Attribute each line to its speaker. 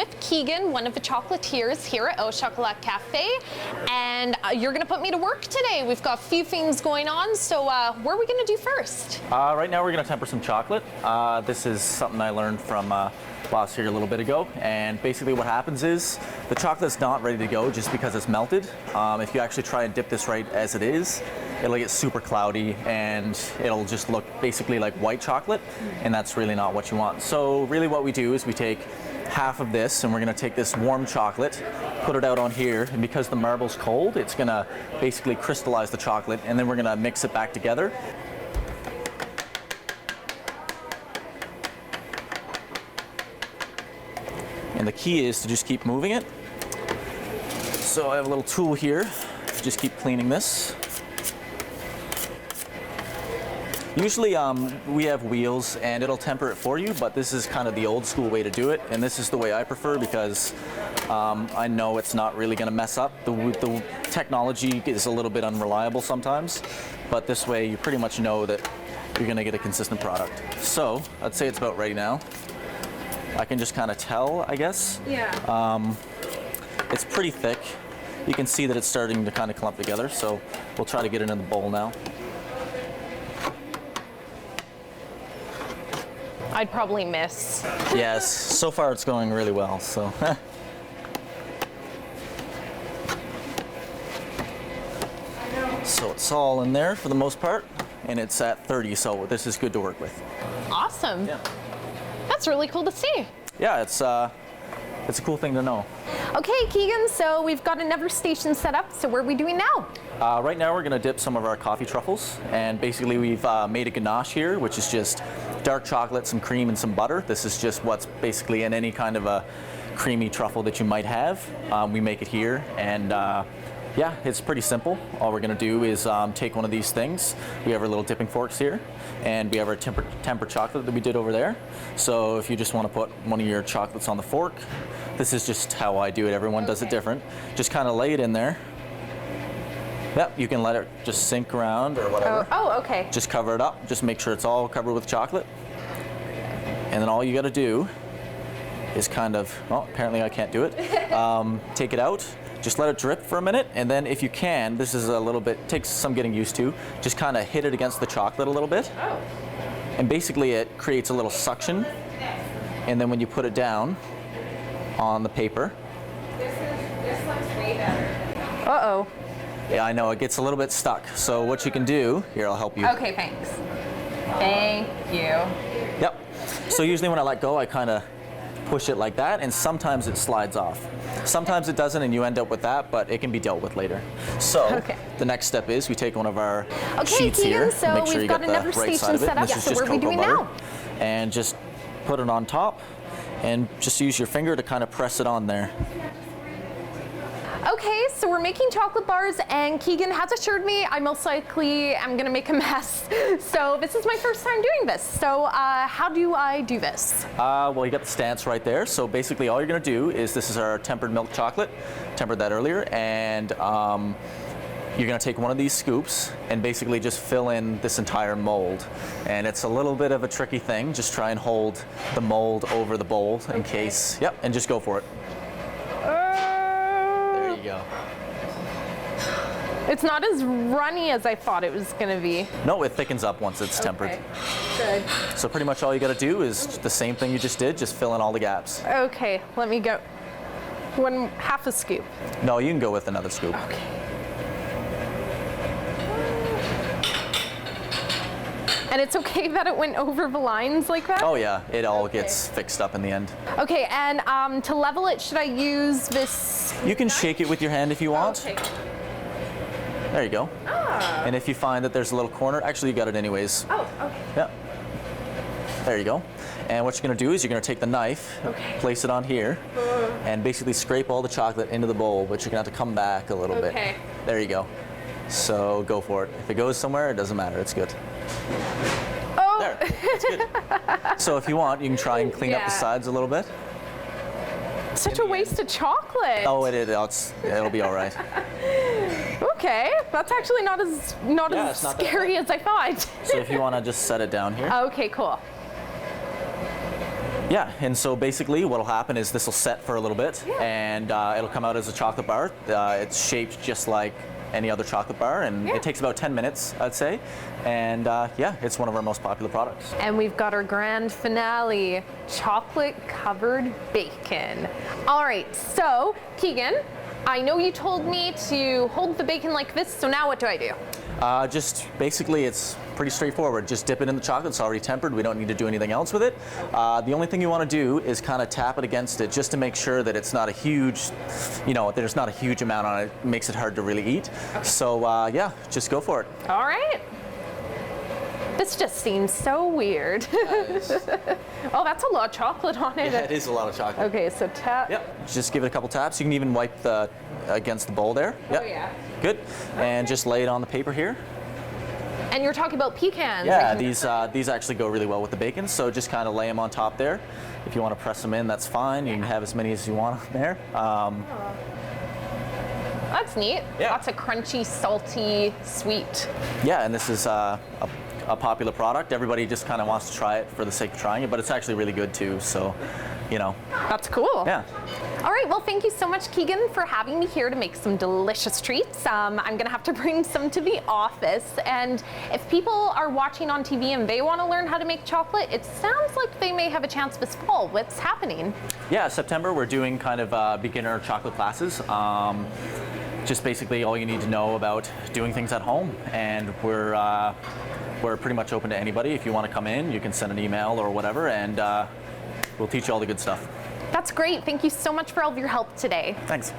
Speaker 1: with Keegan, one of the chocolatiers here at Ohh Chocolat Café, and you're gonna put me to work today. We've got a few things going on, so what are we gonna do first?
Speaker 2: Right now we're gonna temper some chocolate. This is something I learned from boss here a little bit ago, and basically what happens is the chocolate's not ready to go just because it's melted. If you actually try and dip this right as it is, it'll get super cloudy and it'll just look basically like white chocolate, and that's really not what you want. So really what we do is we take half of this and we're gonna take this warm chocolate, put it out on here, and because the marble's cold, it's gonna basically crystallize the chocolate, and then we're gonna mix it back together. And the key is to just keep moving it. So I have a little tool here, just keep cleaning this. Usually we have wheels and it'll temper it for you, but this is kind of the old school way to do it, and this is the way I prefer because I know it's not really going to mess up. The technology is a little bit unreliable sometimes, but this way you pretty much know that you're going to get a consistent product. So I'd say it's about ready now. I can just kind of tell, I guess.
Speaker 1: Yeah.
Speaker 2: It's pretty thick. You can see that it's starting to kind of clump together, so we'll try to get it in the bowl now.
Speaker 1: I'd probably miss.
Speaker 2: Yes, so far it's going really well, so. So it's all in there for the most part, and it's at 30, so this is good to work with.
Speaker 1: Awesome.
Speaker 2: Yeah.
Speaker 1: That's really cool to see.
Speaker 2: Yeah, it's a cool thing to know.
Speaker 1: Okay, Keegan, so we've got another station set up, so what are we doing now?
Speaker 2: Right now we're gonna dip some of our coffee truffles, and basically we've made a ganache here, which is just dark chocolate, some cream, and some butter. This is just what's basically in any kind of a creamy truffle that you might have. We make it here, and yeah, it's pretty simple. All we're gonna do is take one of these things. We have our little dipping forks here, and we have our tempered chocolate that we did over there. So if you just wanna put one of your chocolates on the fork, this is just how I do it. Everyone does it different. Just kind of lay it in there. Yep, you can let it just sink around or whatever.
Speaker 1: Oh, okay.
Speaker 2: Just cover it up. Just make sure it's all covered with chocolate. And then all you gotta do is kind of, well, apparently I can't do it. Take it out, just let it drip for a minute, and then if you can, this is a little bit, takes some getting used to, just kind of hit it against the chocolate a little bit.
Speaker 1: Oh.
Speaker 2: And basically it creates a little suction, and then when you put it down on the paper.
Speaker 1: This looks way better. Uh-oh.
Speaker 2: Yeah, I know, it gets a little bit stuck. So what you can do, here, I'll help you.
Speaker 1: Okay, thanks. Thank you.
Speaker 2: Yep. So usually when I let go, I kind of push it like that, and sometimes it slides off. Sometimes it doesn't, and you end up with that, but it can be dealt with later. So the next step is we take one of our sheets
Speaker 1: Keegan,
Speaker 2: here.
Speaker 1: so
Speaker 2: make sure
Speaker 1: we've
Speaker 2: you
Speaker 1: got
Speaker 2: get
Speaker 1: another
Speaker 2: the right
Speaker 1: station
Speaker 2: side of it.
Speaker 1: set up.
Speaker 2: This is
Speaker 1: So
Speaker 2: just
Speaker 1: what are we
Speaker 2: cocoa
Speaker 1: doing
Speaker 2: butter.
Speaker 1: now?
Speaker 2: And just put it on top, and just use your finger to kind of press it on there.
Speaker 1: Okay, so we're making chocolate bars, and Keegan has assured me I most likely am gonna make a mess. So this is my first time doing this. So how do I do this?
Speaker 2: Well, you got the stance right there. So basically all you're gonna do is, this is our tempered milk chocolate, tempered that earlier, and you're gonna take one of these scoops and basically just fill in this entire mold. And it's a little bit of a tricky thing. Just try and hold the mold over the bowl in case, yep, and just go for it. There you go.
Speaker 1: It's not as runny as I thought it was gonna be.
Speaker 2: No, it thickens up once it's tempered.
Speaker 1: Good.
Speaker 2: So pretty much all you gotta do is the same thing you just did, just fill in all the gaps.
Speaker 1: Okay, let me go. Half a scoop.
Speaker 2: No, you can go with another scoop.
Speaker 1: Okay. And it's okay that it went over the lines like that?
Speaker 2: Oh yeah, it all gets fixed up in the end.
Speaker 1: Okay, and to level it, should I use this?
Speaker 2: You can shake it with your hand if you want.
Speaker 1: Okay.
Speaker 2: There you go.
Speaker 1: Ah.
Speaker 2: And if you find that there's a little corner, actually you got it anyways.
Speaker 1: Oh, okay.
Speaker 2: Yeah. There you go. And what you're gonna do is you're gonna take the knife, place it on here, and basically scrape all the chocolate into the bowl, but you're gonna have to come back a little bit. There you go. So go for it. If it goes somewhere, it doesn't matter, it's good.
Speaker 1: Oh.
Speaker 2: There, that's good. So if you want, you can try and clean up the sides a little bit.
Speaker 1: Such a waste of chocolate.
Speaker 2: Oh, it'll be all right.
Speaker 1: Okay, that's actually not as scary as I thought.
Speaker 2: So if you want to just set it down here.
Speaker 1: Okay, cool.
Speaker 2: Yeah, and so basically what'll happen is this will set for a little bit, and it'll come out as a chocolate bar. It's shaped just like any other chocolate bar, and it takes about 10 minutes, I'd say. And yeah, it's one of our most popular products.
Speaker 1: And we've got our grand finale, chocolate covered bacon. All right, so Keegan, I know you told me to hold the bacon like this, so now what do I do?
Speaker 2: Just basically, it's pretty straightforward. Just dip it in the chocolate. It's already tempered. We don't need to do anything else with it. The only thing you want to do is kind of tap it against it just to make sure that it's not a huge, there's not a huge amount on it. It makes it hard to really eat. So yeah, just go for it.
Speaker 1: All right. This just seems so weird. Oh, that's a lot of chocolate on it.
Speaker 2: Yeah, it is a lot of chocolate.
Speaker 1: Okay, so tap.
Speaker 2: Yep. Just give it a couple taps. You can even wipe against the bowl there. Yep.
Speaker 1: Oh yeah.
Speaker 2: Good. And just lay it on the paper here.
Speaker 1: And you're talking about pecans.
Speaker 2: Yeah, these actually go really well with the bacon, so just kind of lay them on top there. If you want to press them in, that's fine. You can have as many as you want on there.
Speaker 1: That's neat.
Speaker 2: Yeah.
Speaker 1: Lots of crunchy, salty, sweet.
Speaker 2: Yeah, and this is a popular product. Everybody just kind of wants to try it for the sake of trying it, but it's actually really good too, so,
Speaker 1: That's cool.
Speaker 2: Yeah.
Speaker 1: All right, well, thank you so much, Keegan, for having me here to make some delicious treats. I'm gonna have to bring some to the office, and if people are watching on TV and they wanna learn how to make chocolate, it sounds like they may have a chance this fall. What's happening?
Speaker 2: Yeah, September, we're doing kind of beginner chocolate classes. Just basically all you need to know about doing things at home, and we're pretty much open to anybody. If you want to come in, you can send an email or whatever, and we'll teach you all the good stuff.
Speaker 1: That's great. Thank you so much for all of your help today.
Speaker 2: Thanks.